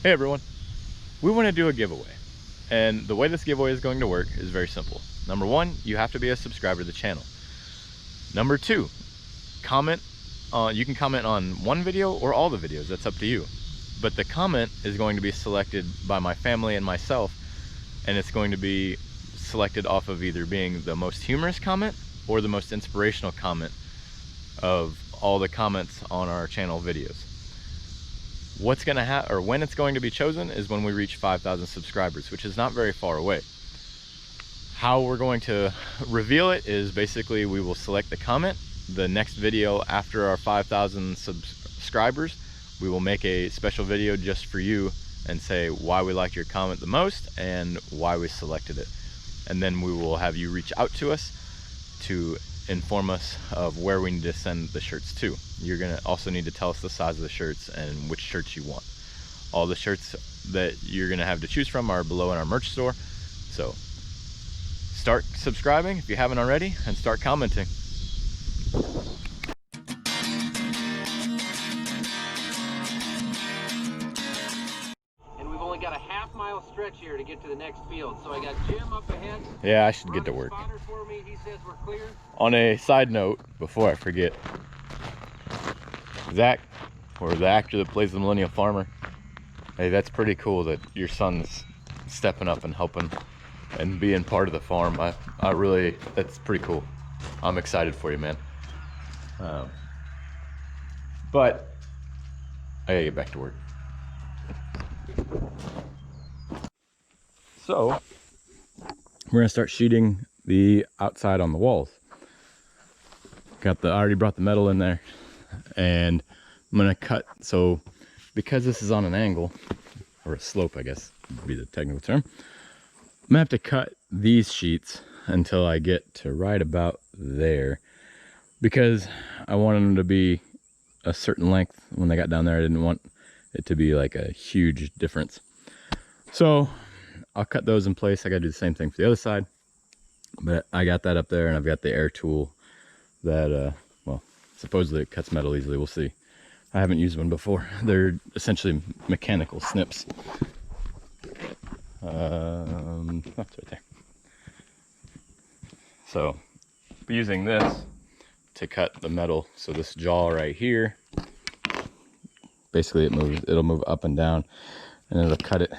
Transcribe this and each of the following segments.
Hey everyone, we want to do a giveaway, and the way this giveaway is going to work is very simple. Number one, you have to be a subscriber to the channel. Number two, you can comment on one video or all the videos, that's up to you. But the comment is going to be selected by my family and myself, and it's going to be selected off of either being the most humorous comment or the most inspirational comment of all the comments on our channel videos. What's going to happen, or when it's going to be chosen, is when we reach 5,000 subscribers, which is not very far away. How we're going to reveal it is basically we will select the comment. The next video after our 5,000 subscribers, we will make a special video just for you and say why we liked your comment the most and why we selected it. And then we will have you reach out to us to inform us of where we need to send the shirts to. You're gonna also need to tell us the size of the shirts and which shirts you want. All the shirts that you're gonna have to choose from are below in our merch store. So start subscribing if you haven't already, and start commenting. Got a half-mile stretch here to get to the next field, so I got Jim up ahead. Yeah, I should get to work. For me. He says we're clear. On a side note, before I forget, Zach, or the actor that plays the Millennial Farmer, hey, that's pretty cool that your son's stepping up and helping and being part of the farm. I really, that's pretty cool. I'm excited for you, man. But I gotta get back to work. So we're gonna start sheeting the outside on the walls. I already brought the metal in there, and I'm gonna cut. So because this is on an angle, or a slope, I guess would be the technical term, I'm gonna have to cut these sheets until I get to right about there, because I wanted them to be a certain length. When they got down there, I didn't want it to be like a huge difference. So I'll cut those in place. I gotta do the same thing for the other side, but I got that up there, and I've got the air tool that well, supposedly it cuts metal easily. We'll see. I haven't used one before. They're essentially mechanical snips. That's right there. So I'm using this to cut the metal. So this jaw right here, basically it'll move up and down, and it'll cut it.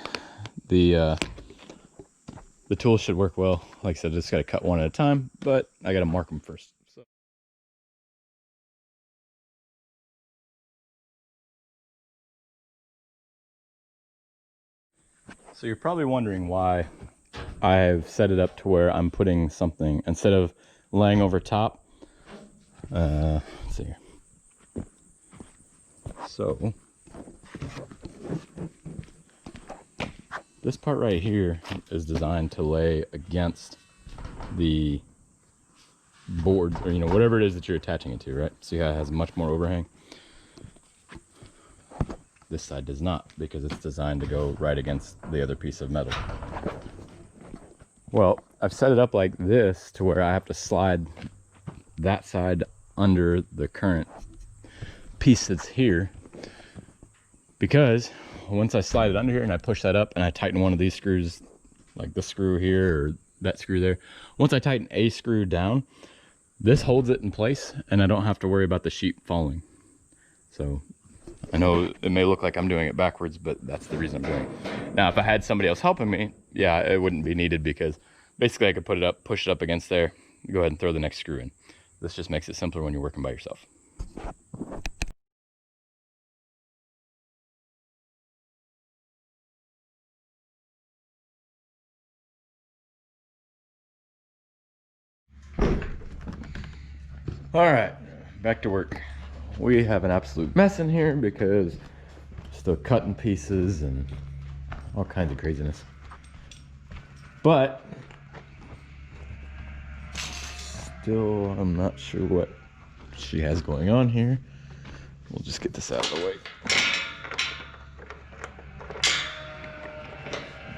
The tool should work well. Like I said, I just got to cut one at a time, but I got to mark them first. So you're probably wondering why I've set it up to where I'm putting something instead of laying over top. Let's see here. So this part right here is designed to lay against the board, or whatever it is that you're attaching it to, right? See how it has much more overhang? This side does not, because it's designed to go right against the other piece of metal. Well, I've set it up like this to where I have to slide that side under the current piece that's here, because once I slide it under here and I push that up and I tighten one of these screws, like the screw here or that screw there, once I tighten a screw down, this holds it in place and I don't have to worry about the sheet falling. So I know it may look like I'm doing it backwards, but that's the reason I'm doing it. Now, if I had somebody else helping me, yeah, it wouldn't be needed, because basically I could put it up, push it up against there, go ahead and throw the next screw in. This just makes it simpler when you're working by yourself. All right, back to work. We have an absolute mess in here because still cutting pieces and all kinds of craziness. But still, I'm not sure what she has going on here. We'll just get this out of the way.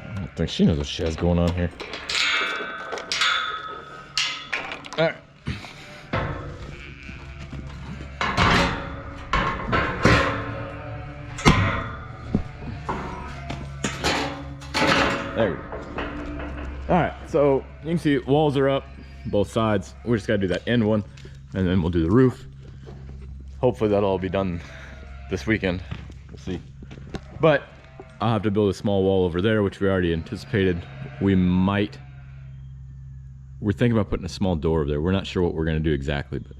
I don't think she knows what she has going on here. All right. There we go. All right, so you can see walls are up, both sides. We just gotta do that end one, and then we'll do the roof. Hopefully that'll all be done this weekend. We'll see. But I'll have to build a small wall over there, which we already anticipated. We're thinking about putting a small door over there. We're not sure what we're gonna do exactly, but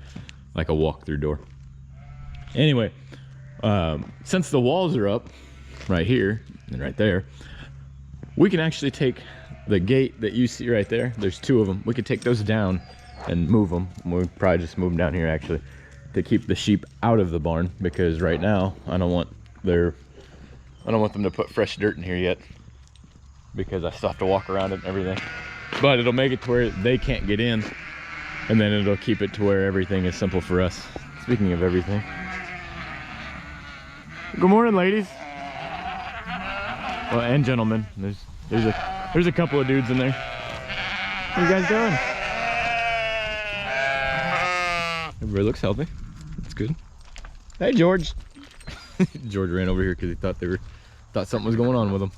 like a walk-through door. Anyway, since the walls are up right here and right there, we can actually take the gate that you see right there. There's two of them. We could take those down and move them. We'll probably just move them down here actually to keep the sheep out of the barn, because right now I don't want them to put fresh dirt in here yet, because I still have to walk around it and everything. But it'll make it to where they can't get in, and then it'll keep it to where everything is simple for us. Speaking of everything, good morning, ladies. Well, and gentlemen. There's a couple of dudes in there. How you guys doing? Everybody looks healthy. That's good. Hey, George. George ran over here because he thought something was going on with him.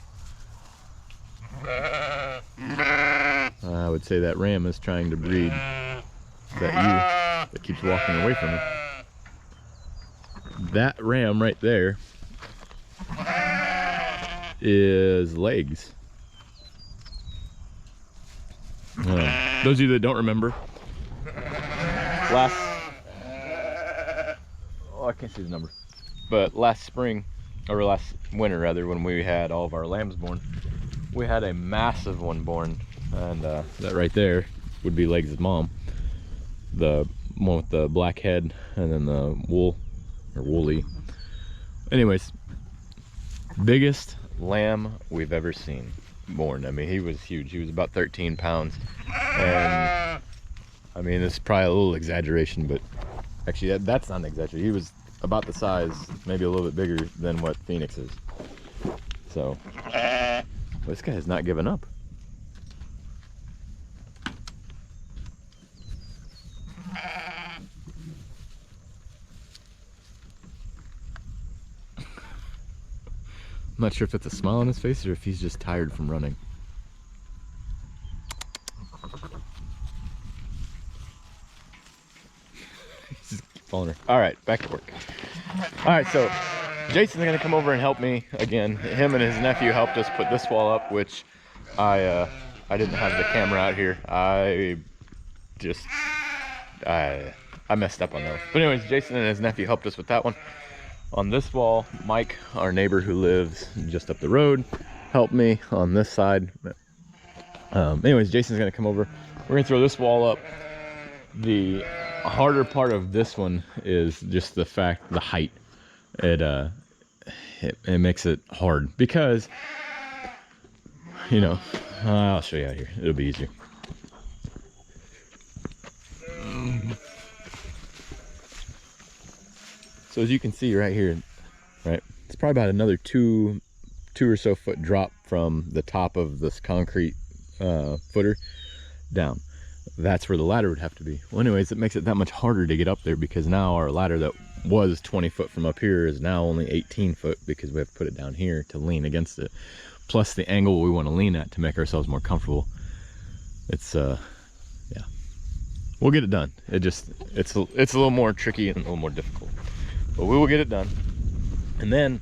I would say that ram is trying to breed that keeps walking away from him. That ram right there is Legs. Those of you that don't remember, I can't see the number, but last spring, or last winter rather, when we had all of our lambs born, we had a massive one born, and that right there would be Legs' mom, the one with the black head and then the woolly. Anyways, biggest lamb we've ever seen born. I mean, he was huge. He was about 13 pounds, and I mean, this is probably a little exaggeration, but actually that's not an exaggeration. He was about the size, maybe a little bit bigger than what Phoenix is. So this guy has not given up. I'm not sure if it's a smile on his face or if he's just tired from running. He's just following her. All right, back to work. All right, so Jason's gonna come over and help me again. Him and his nephew helped us put this wall up, which I didn't have the camera out here. I messed up on those. But anyways, Jason and his nephew helped us with that one. On this wall, Mike, our neighbor who lives just up the road, helped me on this side. Anyways, Jason's gonna come over. We're gonna throw this wall up. The harder part of this one is just the height. It makes it hard because, you know, I'll show you out here. It'll be easier. So as you can see right here, right, it's probably about another two or so foot drop from the top of this concrete footer down. That's where the ladder would have to be. Well, anyways, it makes it that much harder to get up there, because now our ladder that was 20 foot from up here is now only 18 foot because we have to put it down here to lean against it. Plus the angle we want to lean at to make ourselves more comfortable. It's yeah, we'll get it done. It's a little more tricky and a little more difficult, but we will get it done. And then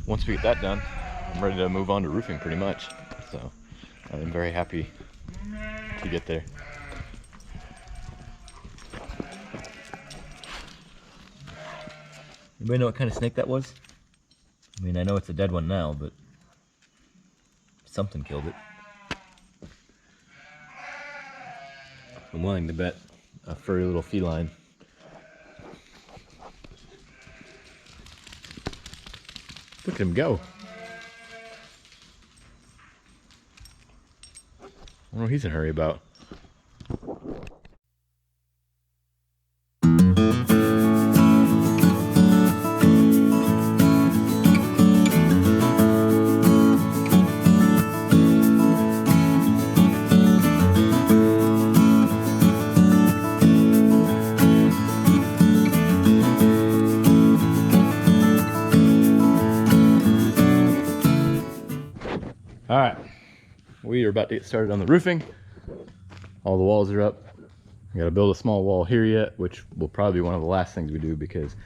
once we get that done, I'm ready to move on to roofing pretty much. So I'm very happy to get there. Anybody know what kind of snake that was? I mean, I know it's a dead one now, but something killed it. I'm willing to bet a furry little feline. Look at him go. I don't know what he's in a hurry about. All right, we are about to get started on the roofing. All the walls are up. I gotta build a small wall here yet, which will probably be one of the last things we do because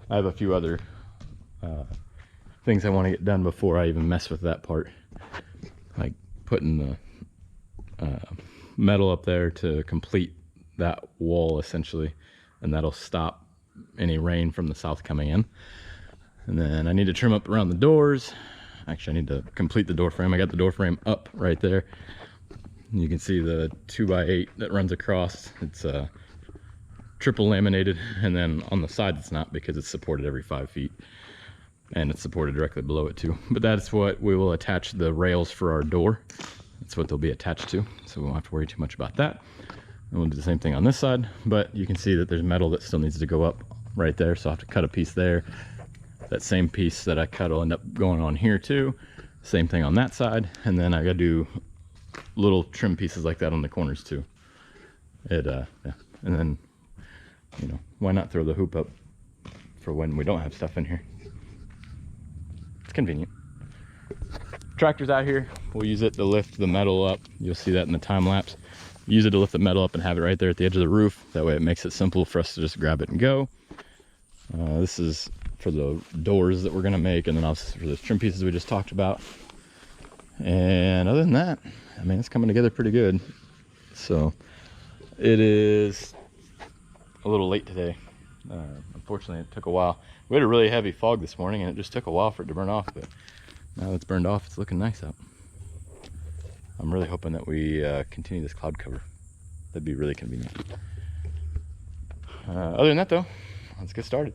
I have a few other things I want to get done before I even mess with that part. Like putting the metal up there to complete that wall essentially, and that'll stop any rain from the south coming in. And then I need to trim up around the doors. Actually, I need to complete the door frame. I got the door frame up right there. You can see the 2x8 that runs across. It's triple laminated, and then on the side it's not because it's supported every 5 feet, and it's supported directly below it too. But that's what we will attach the rails for our door. That's what they'll be attached to, so we won't have to worry too much about that. And we'll do the same thing on this side, but you can see that there's metal that still needs to go up right there, so I'll have to cut a piece there. That same piece that I cut will end up going on here too. Same thing on that side, and then I gotta do little trim pieces like that on the corners too. Yeah. And then, you know, why not throw the hoop up for when we don't have stuff in here? It's convenient. Tractor's out here. We'll use it to lift the metal up. You'll see that in the time lapse. Use it to lift the metal up and have it right there at the edge of the roof. That way it makes it simple for us to just grab it and go. This is for the doors that we're gonna make, and then also for the trim pieces we just talked about. And other than that, I mean, it's coming together pretty good. So it is a little late today. Unfortunately, it took a while. We had a really heavy fog this morning, and it just took a while for it to burn off, but now it's burned off, it's looking nice out. I'm really hoping that we continue this cloud cover. That'd be really convenient. Other than that though, let's get started.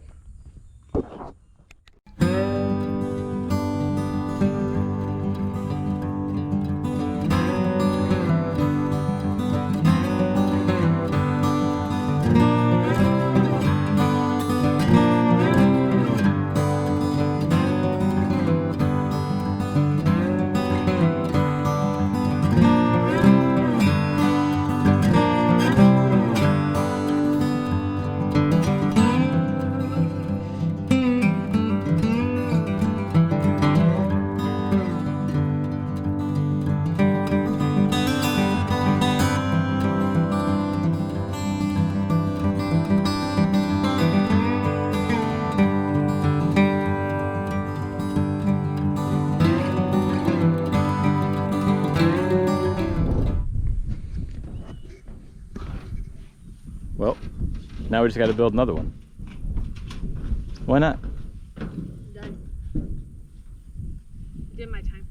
Well, now we just got to build another one. Why not? Done. Did my time.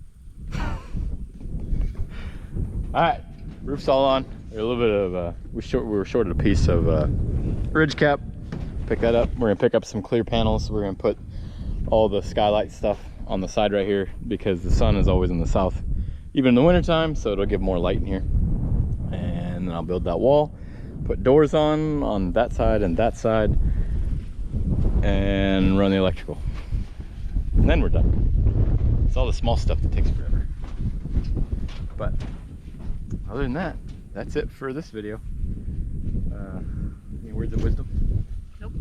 All right, roof's all on. There's a little bit of we were shorted a piece of ridge cap. Pick that up. We're gonna pick up some clear panels. We're gonna put all the skylight stuff on the side right here because the sun is always in the south, even in the winter time, so it'll give more light in here. And then I'll build that wall. Put doors on that side and that side, and run the electrical, and then we're done. It's all the small stuff that takes forever, but other than that, that's it for this video. Any words of wisdom? Nope.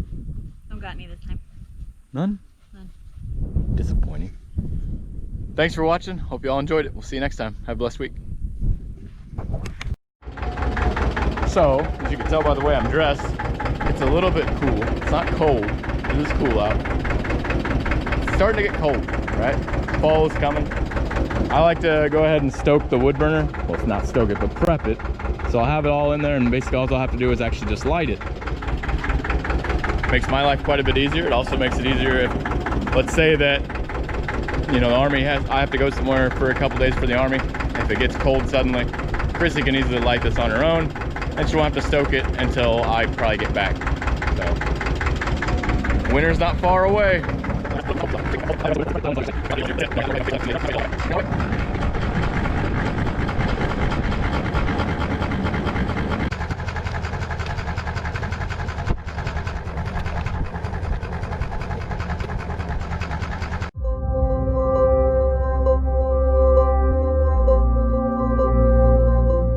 Don't got any this time. None? None. Disappointing. Thanks for watching. Hope you all enjoyed it. We'll see you next time. Have a blessed week. So, as you can tell by the way I'm dressed, it's a little bit cool. It's not cold, it is cool out. It's starting to get cold, right? Fall is coming. I like to go ahead and stoke the wood burner. Well, it's not stoke it, but prep it. So I'll have it all in there, and basically all I'll have to do is actually just light it. Makes my life quite a bit easier. It also makes it easier if, let's say that, you know, the Army I have to go somewhere for a couple days for the Army. If it gets cold suddenly, Chrissy can easily light this on her own, and she won't have to stoke it until I probably get back. So, winter's not far away.